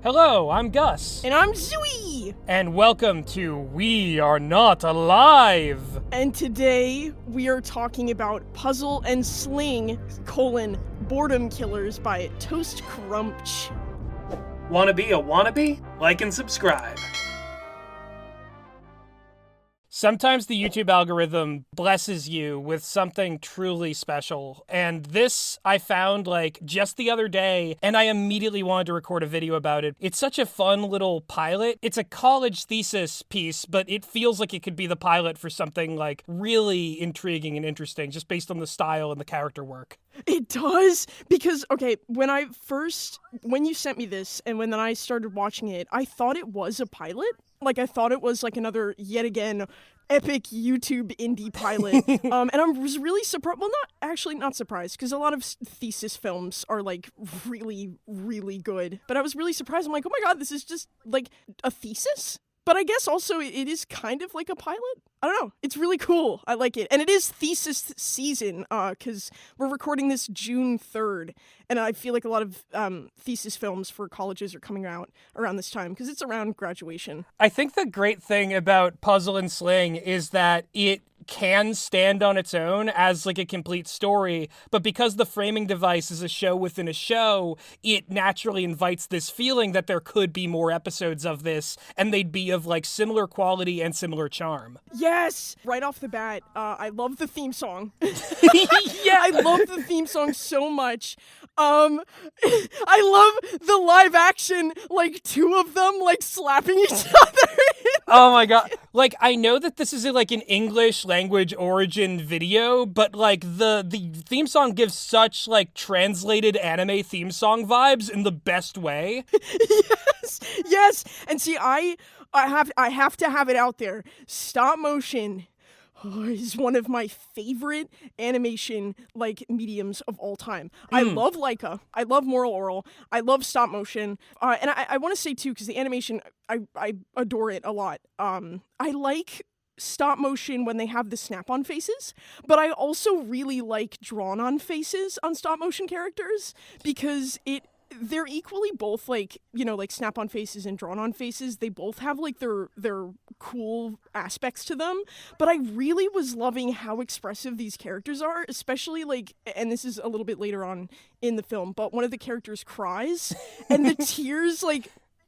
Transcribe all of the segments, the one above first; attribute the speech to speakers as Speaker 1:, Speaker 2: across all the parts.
Speaker 1: Hello, I'm Gus.
Speaker 2: And I'm Zooey!
Speaker 1: And welcome to We Are Not Alive!
Speaker 2: And today, we are talking about Puzzle and Sling, Boredom Killers by Toastcrumch.
Speaker 1: Wanna be a wannabe? Like and subscribe. Sometimes the YouTube algorithm blesses you with something truly special, and this I found just the other day, and I immediately wanted to record a video about it. It's such a fun little pilot. It's a college thesis piece, but it feels like it could be the pilot for something really intriguing and interesting, just based on the style and the character work.
Speaker 2: It does, because, when you sent me this, and when then I started watching it, I thought it was a pilot. I thought it was yet again, epic YouTube indie pilot. And I was really surprised. Well, not surprised, because a lot of thesis films are, really, really good. But I was really surprised. I'm like, oh my god, this is just, a thesis? But I guess also it is kind of like a pilot. I don't know. It's really cool. I like it. And it is thesis season, because we're recording this June 3rd. And I feel like a lot of thesis films for colleges are coming out around this time, because it's around graduation.
Speaker 1: I think the great thing about Puzzle and Sling is that it can stand on its own as a complete story, but because the framing device is a show within a show, it naturally invites this feeling that there could be more episodes of this, and they'd be of similar quality and similar charm.
Speaker 2: Yes! Right off the bat, I love the theme song.
Speaker 1: Yeah!
Speaker 2: I love the theme song so much. I love the live action, two of them, slapping each other.
Speaker 1: Oh my god. I know that this is an English language origin video, but the theme song gives such translated anime theme song vibes in the best way.
Speaker 2: Yes. And see, I have to have it out there. Stop motion is one of my favorite animation mediums of all time. I love Leica. I love Moral Oral. I love stop motion. And I want to say too, because the animation, I adore it a lot. I like stop motion when they have the snap-on faces, but I also really like drawn-on faces on stop motion characters, because they're equally both snap-on faces and drawn-on faces. They both have their cool aspects to them, but I really was loving how expressive these characters are, especially and this is a little bit later on in the film, but one of the characters cries and the tears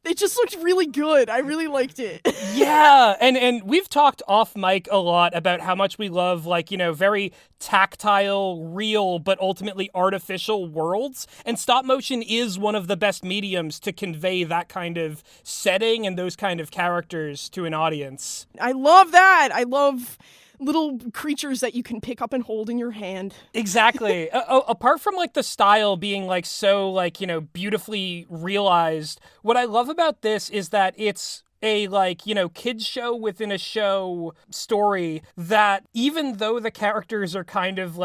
Speaker 2: it just looked really good. I really liked it.
Speaker 1: Yeah, and we've talked off mic a lot about how much we love, very tactile, real, but ultimately artificial worlds. And stop motion is one of the best mediums to convey that kind of setting and those kind of characters to an audience.
Speaker 2: I love that. I love little creatures that you can pick up and hold in your hand.
Speaker 1: Exactly. Apart from the style being so beautifully realized, what I love about this is that it's a kids show within a show story that, even though the characters are kind of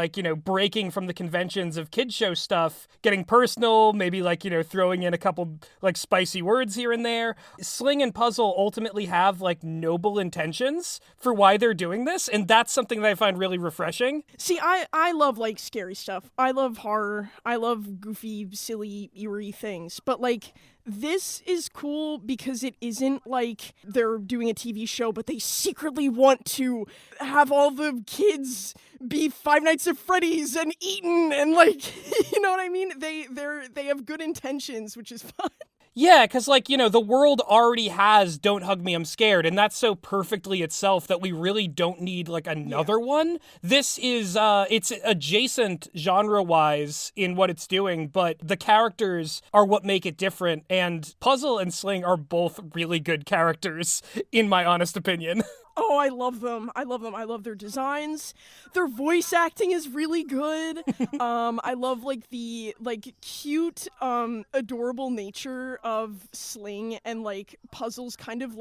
Speaker 1: breaking from the conventions of kids show stuff, getting personal, maybe throwing in a couple spicy words here and there, Sling and Puzzle ultimately have noble intentions for why they're doing this, and that's something that I find really refreshing.
Speaker 2: See, I love scary stuff. I love horror. I love goofy, silly, eerie things, but this is cool because it isn't they're doing a TV show, but they secretly want to have all the kids be Five Nights at Freddy's and eaten and you know what I mean? They have good intentions, which is fun.
Speaker 1: Yeah, because, the world already has Don't Hug Me, I'm Scared, and that's so perfectly itself that we really don't need, another one. This is, it's adjacent genre-wise in what it's doing, but the characters are what make it different, and Puzzle and Sling are both really good characters, in my honest opinion.
Speaker 2: Oh, I love them. I love their designs. Their voice acting is really good. I love the cute, adorable nature of Sling and Puzzle's kind of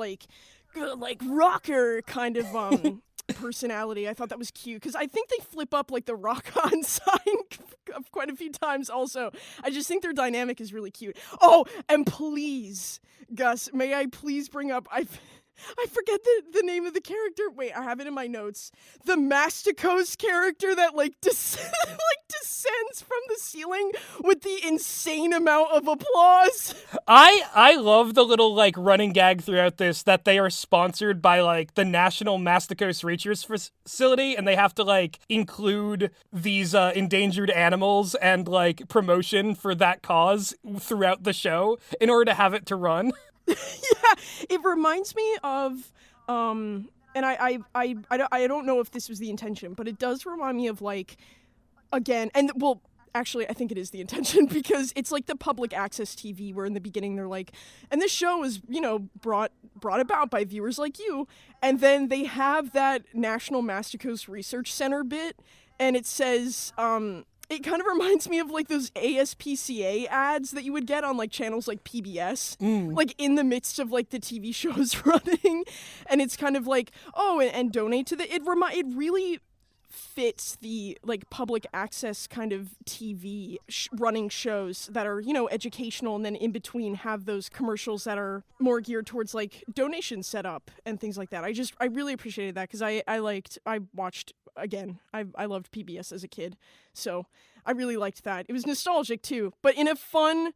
Speaker 2: rocker kind of personality. I thought that was cute because I think they flip up the rock on sign quite a few times also. I just think their dynamic is really cute. Oh, and please, Gus, may I please bring up I forget the name of the character. Wait, I have it in my notes. The Masticos character that like descends from the ceiling with the insane amount of applause.
Speaker 1: I love the little like running gag throughout this that they are sponsored by like the National Masticos Research Facility, and they have to like include these endangered animals and like promotion for that cause throughout the show in order to have it to run.
Speaker 2: Yeah, it reminds me of and I don't know if this was the intention, but it does remind me of like, again, and well, actually I think it is the intention because it's like the public access TV where in the beginning they're like, and this show is, you know, brought about by viewers like you, and then they have that National Masticos Research Center bit, and it says it kind of reminds me of like those ASPCA ads that you would get on like channels like PBS, like in the midst of like the TV shows running, and it's kind of like, oh, and donate to the. It really fits the like public access kind of TV running shows that are, you know, educational, and then in between have those commercials that are more geared towards like donation setup and things like that. I really appreciated that because I watched again. I loved PBS as a kid, so I really liked that. It was nostalgic too, but in a fun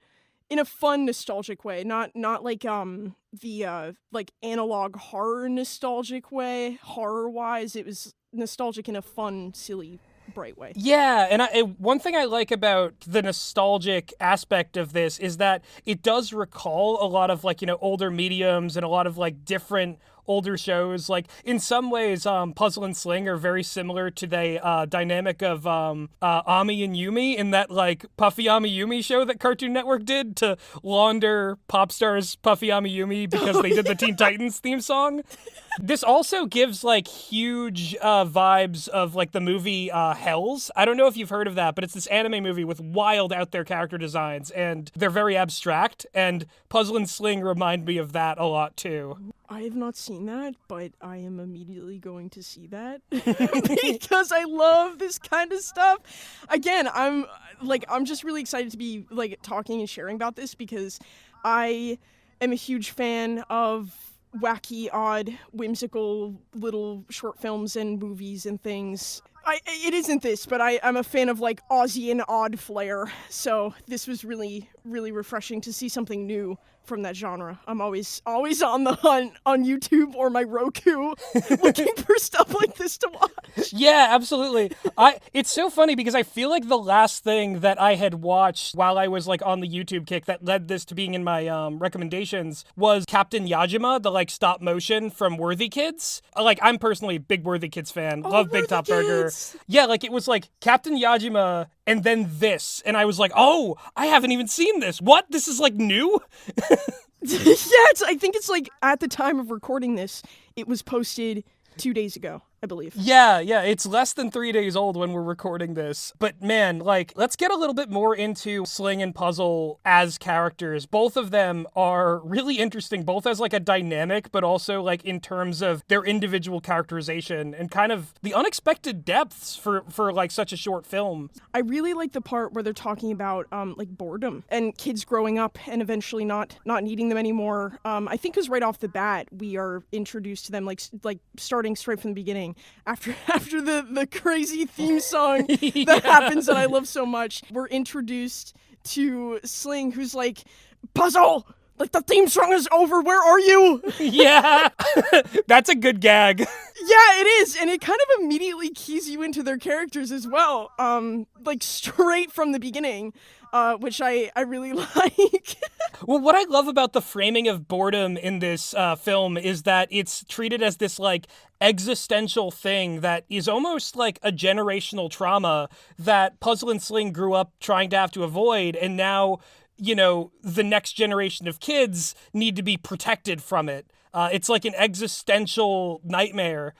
Speaker 2: nostalgic way, not like the like analog horror nostalgic way. Horror wise, it was nostalgic in a fun, silly, bright way.
Speaker 1: Yeah, and one thing I like about the nostalgic aspect of this is that it does recall a lot of like, you know, older mediums and a lot of like different older shows. Like in some ways, Puzzle and Sling are very similar to the dynamic of Ami and Yumi in that like Puffy Ami Yumi show that Cartoon Network did to launder pop stars Puffy Ami Yumi because they did the Teen Titans theme song. This also gives like huge vibes of like the movie Hells. I don't know if you've heard of that, but it's this anime movie with wild out there character designs, and they're very abstract, and Puzzle and Sling remind me of that a lot too.
Speaker 2: I have not seen that, but I am immediately going to see that because I love this kind of stuff. Again, I'm just really excited to be like talking and sharing about this because I am a huge fan of wacky, odd, whimsical little short films and movies and things. It isn't this, but I'm a fan of like Aussie and odd flair, so this was really, really refreshing to see something new from that genre. I'm always on the hunt on YouTube or my Roku looking for stuff like this to watch.
Speaker 1: Yeah, absolutely. It's so funny because I feel like the last thing that I had watched while I was like on the YouTube kick that led this to being in my recommendations was Captain Yajima, the like stop motion from Worthy Kids. Like I'm personally a big Worthy Kids fan. Love Big Top Burger. Yeah, like it was like Captain Yajima and then this, and I was like, oh, I haven't even seen this. What? This is like new?
Speaker 2: Yeah, I think it's like at the time of recording this, it was posted 2 days ago, I believe.
Speaker 1: Yeah, it's less than 3 days old when we're recording this. But man, like, let's get a little bit more into Sling and Puzzle as characters. Both of them are really interesting, both as like a dynamic, but also like in terms of their individual characterization and kind of the unexpected depths for like such a short film.
Speaker 2: I really like the part where they're talking about like boredom and kids growing up and eventually not needing them anymore. I think because right off the bat we are introduced to them like starting straight from the beginning. After the crazy theme song that happens that I love so much, we're introduced to Sling, who's like, Puzzle! Like, the theme song is over, where are you?
Speaker 1: Yeah, that's a good gag.
Speaker 2: Yeah, it is, and it kind of immediately keys you into their characters as well, like, straight from the beginning, which I really like.
Speaker 1: Well, what I love about the framing of boredom in this film is that it's treated as this, like, existential thing that is almost like a generational trauma that Puzzle and Sling grew up trying to have to avoid, and now, you know, the next generation of kids need to be protected from it. It's like an existential nightmare,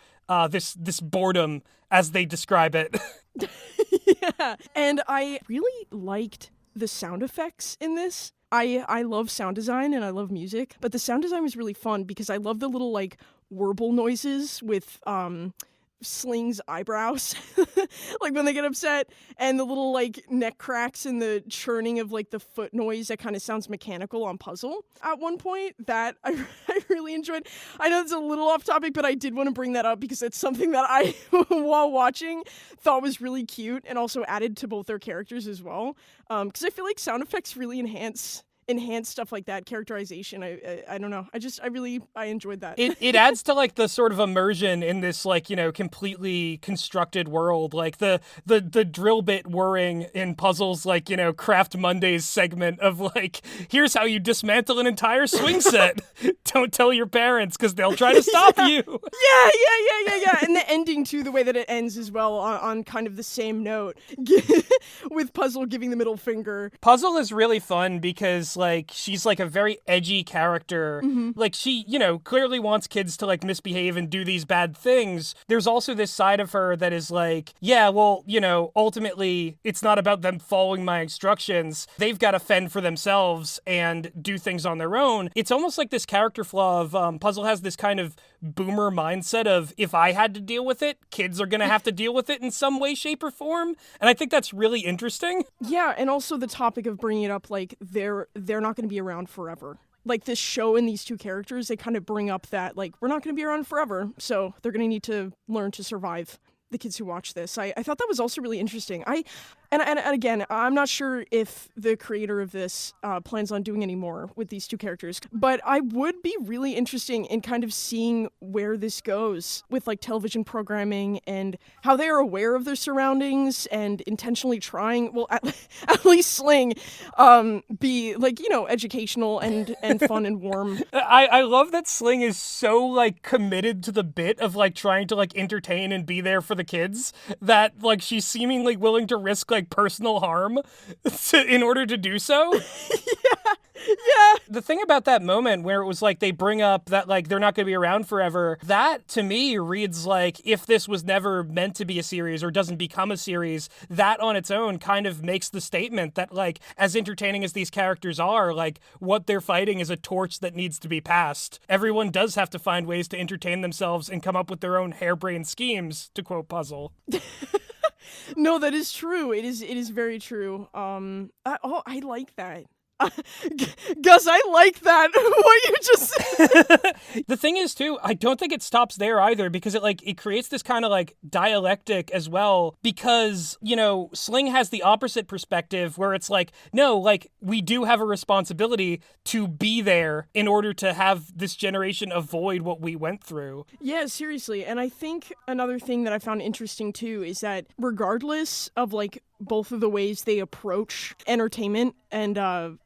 Speaker 1: this boredom, as they describe it.
Speaker 2: Yeah, and I really liked the sound effects in this. I love sound design and I love music, but the sound design was really fun because I love the little like warble noises with Sling's eyebrows, like when they get upset, and the little like neck cracks and the churning of like the foot noise that kind of sounds mechanical on Puzzle at one point that I really enjoyed. I know it's a little off topic, but I did want to bring that up because it's something that I, while watching, thought was really cute and also added to both their characters as well. Because I feel like sound effects really enhance stuff like that, characterization. I don't know. I enjoyed that.
Speaker 1: It adds to like the sort of immersion in this like, completely constructed world. Like the drill bit whirring in Puzzle's like, Craft Mondays segment of like, here's how you dismantle an entire swing set. Don't tell your parents because they'll try to stop you.
Speaker 2: Yeah. And the ending too, the way that it ends as well on kind of the same note with Puzzle giving the middle finger.
Speaker 1: Puzzle is really fun because like she's like a very edgy character. Like she, clearly wants kids to like misbehave and do these bad things. There's also this side of her that is like, yeah, well, ultimately it's not about them following my instructions. They've got to fend for themselves and do things on their own. It's almost like this character flaw of Puzzle has this kind of boomer mindset of if I had to deal with it, kids are going to have to deal with it in some way, shape, or form. And I think that's really interesting.
Speaker 2: Yeah, and also the topic of bringing it up like they're not going to be around forever. Like this show and these two characters, they kind of bring up that like we're not going to be around forever, so they're going to need to learn to survive. The kids who watch this, I thought that was also really interesting. And again, I'm not sure if the creator of this plans on doing any more with these two characters, but I would be really interesting in kind of seeing where this goes with like television programming and how they are aware of their surroundings and intentionally trying, well, at least Sling, be like, educational and fun and warm.
Speaker 1: I love that Sling is so like committed to the bit of like trying to like entertain and be there for the kids that like she's seemingly willing to risk like personal harm in order to do so.
Speaker 2: Yeah.
Speaker 1: The thing about that moment where it was like they bring up that like they're not going to be around forever, that to me reads like if this was never meant to be a series or doesn't become a series, that on its own kind of makes the statement that like as entertaining as these characters are, like what they're fighting is a torch that needs to be passed. Everyone does have to find ways to entertain themselves and come up with their own harebrained schemes, to quote Puzzle.
Speaker 2: No, that is true. It is very true. I like that. Gus, I like that, what you just said.
Speaker 1: The thing is, too, I don't think it stops there either because it creates this kind of like dialectic as well because, Sling has the opposite perspective where it's like, no, like we do have a responsibility to be there in order to have this generation avoid what we went through.
Speaker 2: Yeah, seriously. And I think another thing that I found interesting, too, is that regardless of like both of the ways they approach entertainment and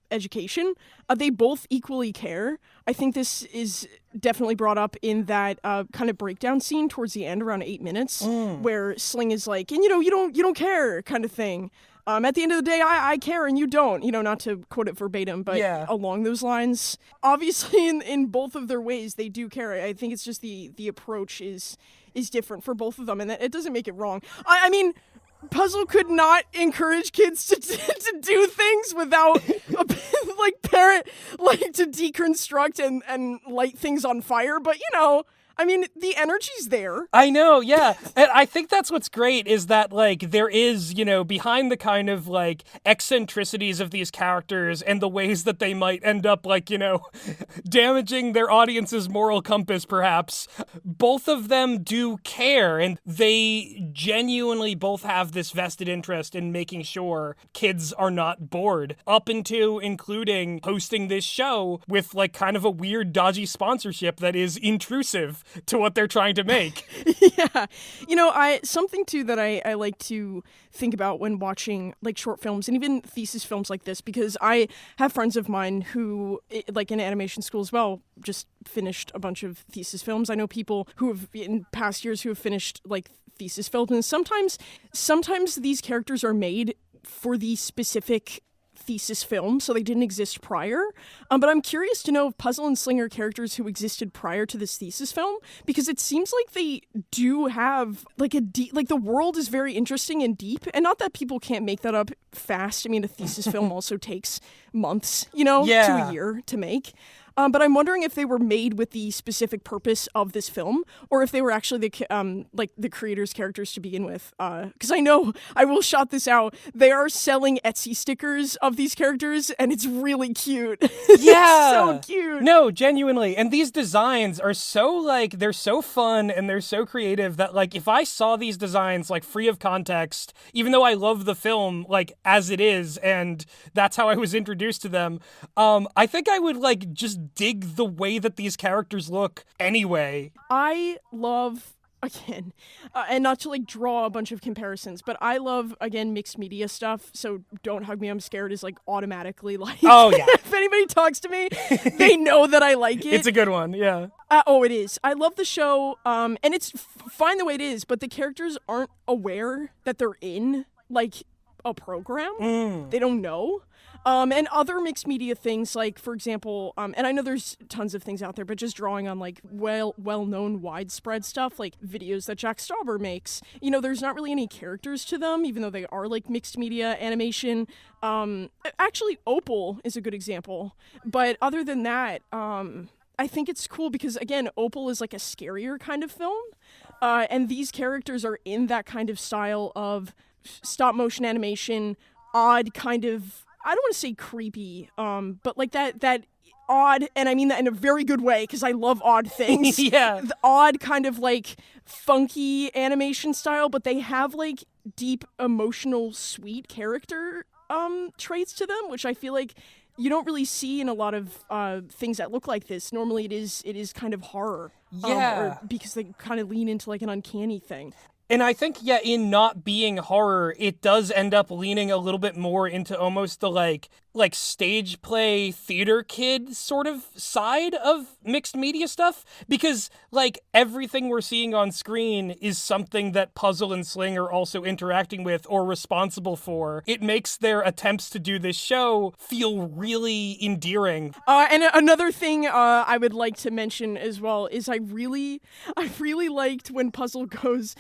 Speaker 2: education, they both equally care. I think this is definitely brought up in that kind of breakdown scene towards the end, around 8 minutes, where Sling is like, and you don't care, kind of thing. At the end of the day, I care and you don't. Not to quote it verbatim, but yeah, along those lines. Obviously, in both of their ways, they do care. I think it's just the approach is different for both of them, and it doesn't make it wrong. I mean, Puzzle could not encourage kids to do things without a like parent like to deconstruct and light things on fire, but I mean, the energy's there.
Speaker 1: I know, yeah. And I think that's what's great is that, like, there is, behind the kind of, like, eccentricities of these characters and the ways that they might end up, like, damaging their audience's moral compass, perhaps, both of them do care, and they genuinely both have this vested interest in making sure kids are not bored, up into including hosting this show with, like, kind of a weird, dodgy sponsorship that is intrusive to what they're trying to make.
Speaker 2: Yeah. Something too that I like to think about when watching like short films and even thesis films like this, because I have friends of mine who, like in animation school as well, just finished a bunch of thesis films. I know people who have in past years who have finished like thesis films, and sometimes these characters are made for the specific thesis film, so they didn't exist prior. But I'm curious to know if Puzzle and Sling are characters who existed prior to this thesis film, because it seems like they do have like a deep, like the world is very interesting and deep, and not that people can't make that up fast. I mean, a thesis film also takes months, to a year to make. But I'm wondering if they were made with the specific purpose of this film, or if they were actually the creators' characters to begin with. Because I know, I will shout this out, they are selling Etsy stickers of these characters, and it's really cute.
Speaker 1: Yeah.
Speaker 2: It's so cute.
Speaker 1: No, genuinely. And these designs are so, like, they're so fun and they're so creative that, like, if I saw these designs, like, free of context, even though I love the film, like, as it is, and that's how I was introduced to them, I think I would, like, just dig the way that these characters look anyway.
Speaker 2: I love, again, and not to like draw a bunch of comparisons, but I love, again, mixed media stuff, so Don't Hug Me, I'm Scared is like automatically like,
Speaker 1: oh yeah.
Speaker 2: If anybody talks to me, they know that I like it.
Speaker 1: It's a good one, yeah.
Speaker 2: Oh, it is. I love the show, and it's fine the way it is, but the characters aren't aware that they're in, like, a program. They don't know. And other mixed media things, like, for example, and I know there's tons of things out there, but just drawing on, like, well-known widespread stuff, like videos that Jack Stauber makes, you know, there's not really any characters to them, even though they are, like, mixed media animation. Actually, Opal is a good example. But other than that, I think it's cool because, again, Opal is, like, a scarier kind of film. And these characters are in that kind of style of stop-motion animation, odd kind of, I don't want to say creepy, but like that odd, and I mean that in a very good way because I love odd things.
Speaker 1: Yeah.
Speaker 2: The odd kind of like funky animation style, but they have like deep emotional, sweet character traits to them, which I feel like you don't really see in a lot of things that look like this. Normally it is kind of horror.
Speaker 1: Yeah.
Speaker 2: Because they kind of lean into like an uncanny thing.
Speaker 1: And I think, yeah, in not being horror, it does end up leaning a little bit more into almost the, like stage play theater kid sort of side of mixed media stuff. Because, like, everything we're seeing on screen is something that Puzzle and Sling are also interacting with or responsible for. It makes their attempts to do this show feel really endearing.
Speaker 2: And another thing I would like to mention as well is I really liked when Puzzle goes,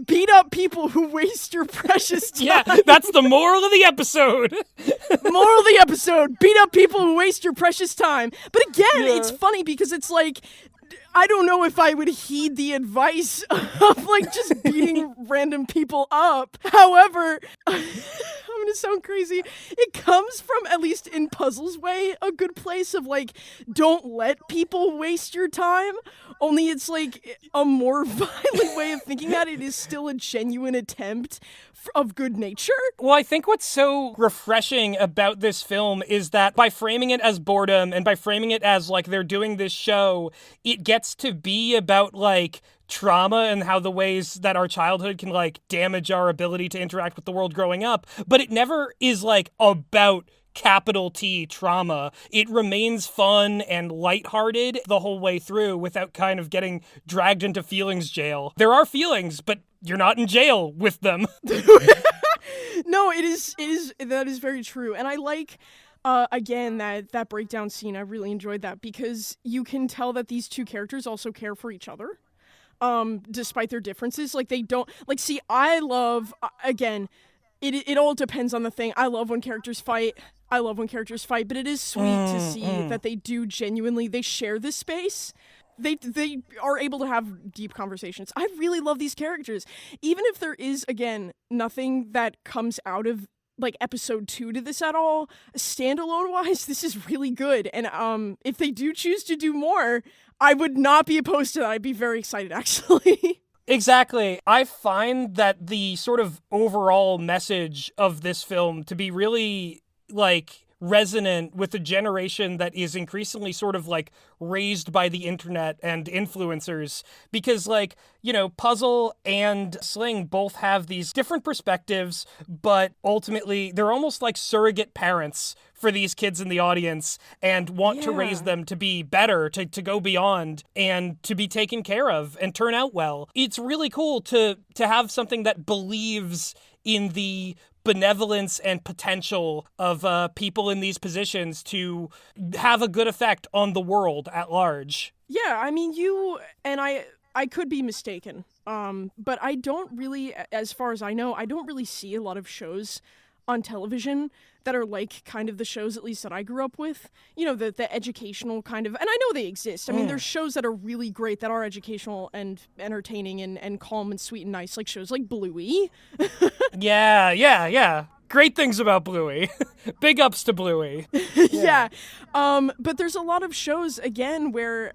Speaker 2: beat up people who waste your precious time.
Speaker 1: Yeah, that's the moral of the episode.
Speaker 2: Moral of the episode, beat up people who waste your precious time. But again, it's funny because it's like, I don't know if I would heed the advice of like just beating random people up. However, I'm gonna sound crazy. It comes from, at least in Puzzle's way, a good place of like, don't let people waste your time. Only it's like a more violent way of thinking that it is still a genuine attempt of good nature.
Speaker 1: Well, I think what's so refreshing about this film is that by framing it as boredom and by framing it as like they're doing this show, it gets to be about like trauma and how the ways that our childhood can like damage our ability to interact with the world growing up. But it never is like about capital T trauma. It remains fun and lighthearted the whole way through without kind of getting dragged into feelings jail. There are feelings, but you're not in jail with them.
Speaker 2: No, that is very true. And I like, again, that breakdown scene. I really enjoyed that because you can tell that these two characters also care for each other. Despite their differences. Like, they don't, like, see, I love, again, it all depends on the thing. I love when characters fight, but it is sweet to see that they do genuinely, they share this space. They are able to have deep conversations. I really love these characters. Even if there is, again, nothing that comes out of, like, episode 2 to this at all, standalone-wise, this is really good. And if they do choose to do more, I would not be opposed to that. I'd be very excited, actually.
Speaker 1: Exactly. I find that the sort of overall message of this film to be really, like, resonant with a generation that is increasingly sort of like raised by the internet and influencers, because like, you know, Puzzle and Sling both have these different perspectives, but ultimately they're almost like surrogate parents for these kids in the audience and want to raise them to be better, to go beyond and to be taken care of and turn out well. It's really cool to have something that believes in the benevolence and potential of people in these positions to have a good effect on the world at large.
Speaker 2: Yeah, I mean, you and I could be mistaken, but I don't really, as far as I know, I don't really see a lot of shows on television that are like kind of the shows, at least that I grew up with. You know, the educational kind of, and I know they exist. I mean, there's shows that are really great that are educational and entertaining and calm and sweet and nice, like shows like Bluey.
Speaker 1: Yeah. Great things about Bluey. Big ups to Bluey.
Speaker 2: Yeah. But there's a lot of shows, again, where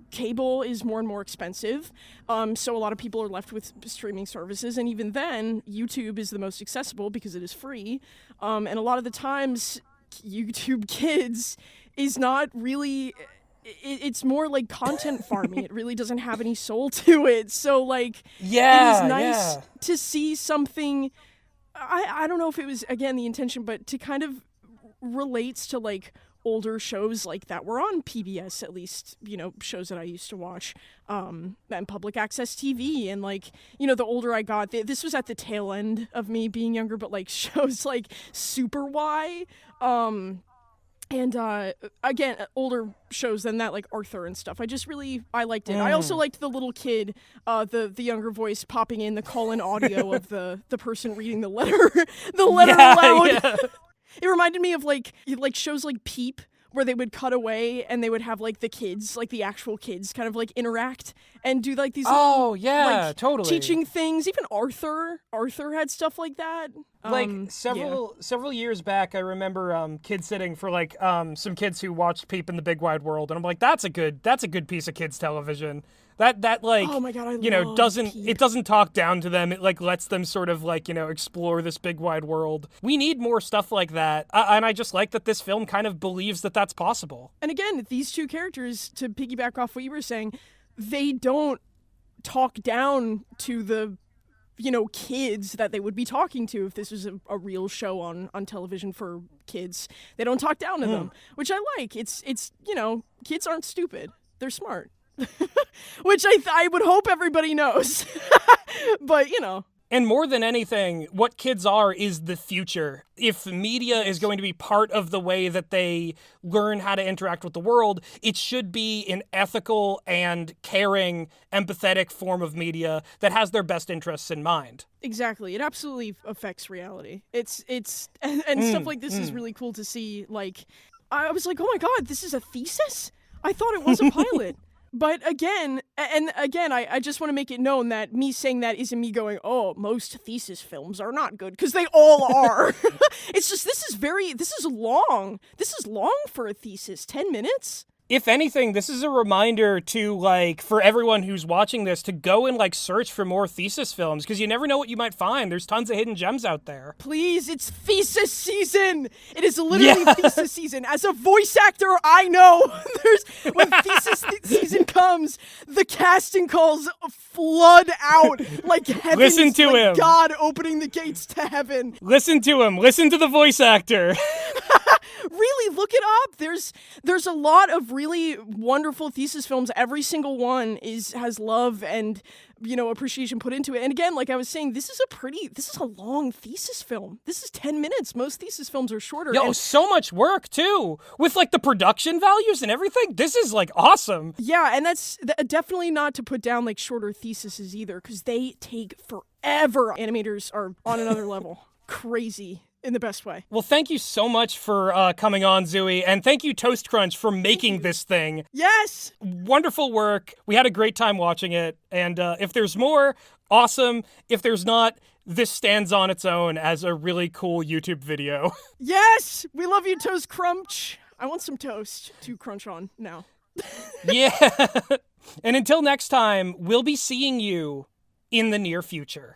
Speaker 2: cable is more and more expensive. So a lot of people are left with streaming services. And even then, YouTube is the most accessible because it is free. And a lot of the times, YouTube Kids is not really... It's more like content farming. It really doesn't have any soul to it. So, like, it is nice to see something... I don't know if it was, again, the intention, but to kind of relates to, like, older shows like that were on PBS, at least, you know, shows that I used to watch, and public access TV. And, like, you know, the older I got, this was at the tail end of me being younger, but, like, shows like Super Y, and again, older shows than that, like Arthur and stuff. I liked it. I also liked the little kid, the younger voice popping in the call-in audio of the person reading the letter, aloud. Yeah. It reminded me of like shows like Peep, where they would cut away and they would have like the kids, like the actual kids, kind of like interact and do like these
Speaker 1: totally
Speaker 2: teaching things. Even Arthur had stuff like that.
Speaker 1: Like several years back, I remember kid sitting for like some kids who watched Peep in the Big Wide World, and I'm like, that's a good piece of kids television. That like,
Speaker 2: oh my God,
Speaker 1: it doesn't talk down to them. It like lets them sort of like, explore this big wide world. We need more stuff like that. And I just like that this film kind of believes that that's possible.
Speaker 2: And again, these two characters, to piggyback off what you were saying, they don't talk down to the, kids that they would be talking to if this was a real show on television for kids. They don't talk down to them, which I like. It's kids aren't stupid. They're smart. Which I would hope everybody knows. But,
Speaker 1: And more than anything, what kids are is the future. If media is going to be part of the way that they learn how to interact with the world, it should be an ethical and caring, empathetic form of media that has their best interests in mind.
Speaker 2: Exactly. It absolutely affects reality. It's and stuff like this is really cool to see. Like, I was like, oh my God, this is a thesis? I thought it was a pilot. But again, I just want to make it known that me saying that isn't me going, oh, most thesis films are not good, because they all are. It's just, this is long. This is long for a thesis. 10 minutes?
Speaker 1: If anything, this is a reminder to, like, for everyone who's watching this to go and, like, search for more thesis films, because you never know what you might find. There's tons of hidden gems out there.
Speaker 2: Please, it's thesis season! It is literally thesis season. As a voice actor, I know when thesis season comes, the casting calls flood out like heaven.
Speaker 1: Listen to him.
Speaker 2: God opening the gates to heaven.
Speaker 1: Listen to him. Listen to the voice actor.
Speaker 2: Really, look it up. There's a lot of really wonderful thesis films. Every single one has love and appreciation put into it. And again, like I was saying, this is a long thesis film. This is 10 minutes. Most thesis films are shorter.
Speaker 1: So much work too, with like the production values and everything. This is like awesome.
Speaker 2: Yeah, and that's definitely not to put down like shorter theses either, because they take forever. Animators are on another level. Crazy. In the best way.
Speaker 1: Well, thank you so much for coming on, Zooey, and thank you, Toastcrunch, for making this thing.
Speaker 2: Yes!
Speaker 1: Wonderful work. We had a great time watching it, and if there's more, awesome. If there's not, this stands on its own as a really cool YouTube video.
Speaker 2: Yes! We love you, Toastcrumch. I want some toast to crunch on now.
Speaker 1: Yeah! And until next time, we'll be seeing you in the near future.